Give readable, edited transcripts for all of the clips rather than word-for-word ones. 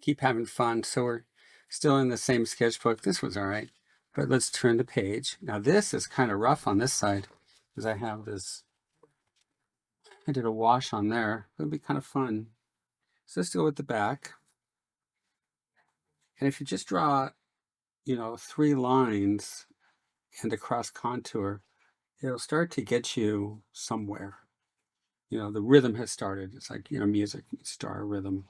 keep having fun. So we're still in the same sketchbook. This was all right, but let's turn the page. Now this is kind of rough on this side because I have this, I did a wash on there. It'll be kind of fun. So let's go with the back. And if you just draw, 3 lines and a cross contour, it'll start to get you somewhere. The rhythm has started. It's like, music, star rhythm.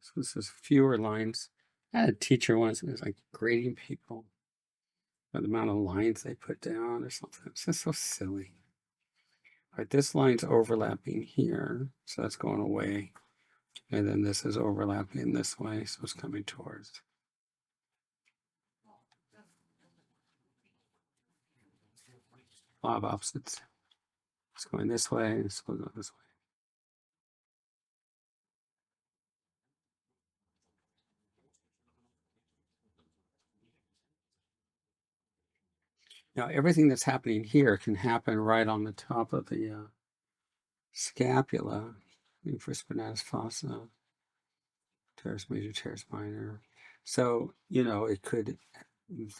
So this is fewer lines. I had a teacher once, it was like grading people by the amount of lines they put down or something. It's just so silly. All right, this line's overlapping here, so that's going away. And then this is overlapping this way, so it's coming towards. Law of opposites. It's going this way, it's going to go this way. Now, everything that's happening here can happen right on the top of the scapula, infraspinatus fossa, teres major, teres minor. So, it could,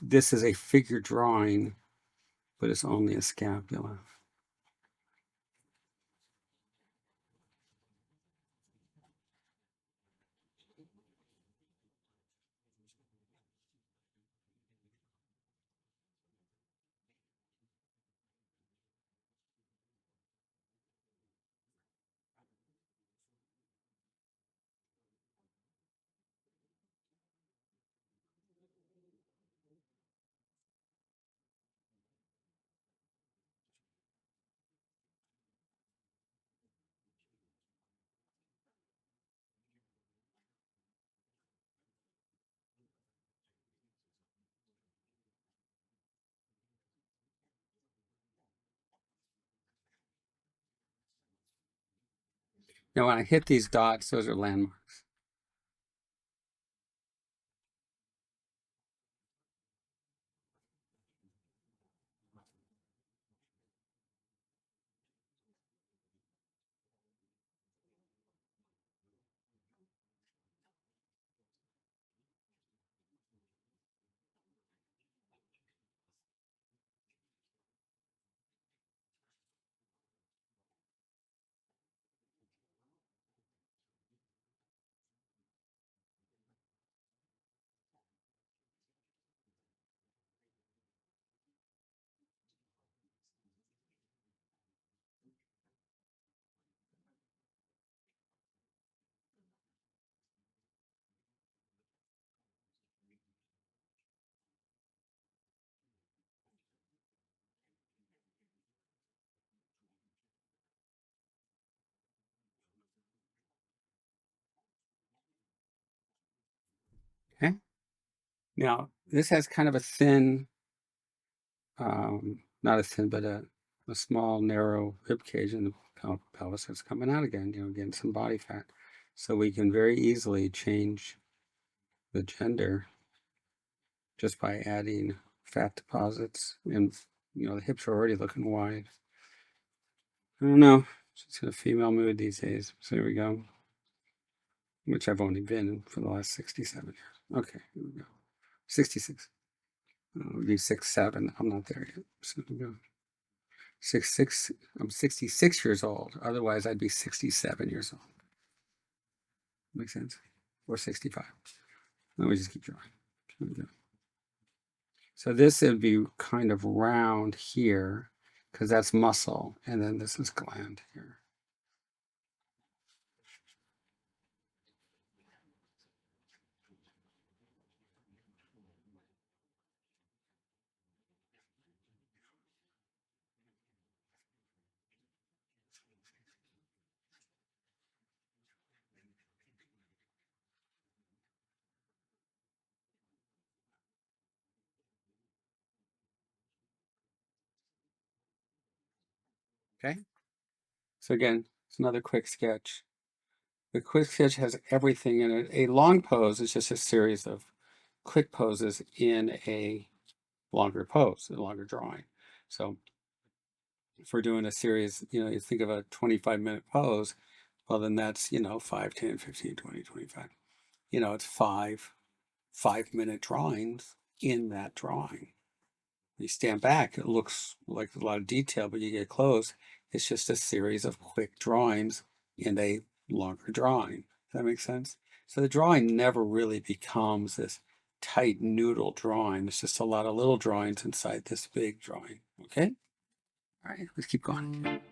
this is a figure drawing, but it's only a scapula. Now, when I hit these dots, those are landmarks. Now, this has kind of a thin, not a thin, but a small, narrow rib cage in the pelvis that's coming out again, getting some body fat. So we can very easily change the gender just by adding fat deposits. And, the hips are already looking wide. I don't know. She's in a female mood these days. So here we go. Which I've only been in for the last 67 years. Okay, here we go. 66. It'll be 6'7". I'm not there yet. So here we go. 6'6". I'm 66 years old. Otherwise, I'd be 67 years old. Makes sense? Or 65. Let me just keep drawing. Here we go. So this would be kind of round here because that's muscle. And then this is gland here. Okay. So again, it's another quick sketch. The quick sketch has everything in it. A long pose is just a series of quick poses in a longer pose, a longer drawing. So if we're doing a series, you think of a 25-minute pose, well, then that's, 5, 10, 15, 20, 25. It's five-minute drawings in that drawing. You stand back, it looks like a lot of detail, but you get close, it's just a series of quick drawings in a longer drawing. Does that make sense? So the drawing never really becomes this tight noodle drawing. It's just a lot of little drawings inside this big drawing. Okay? All right, let's keep going.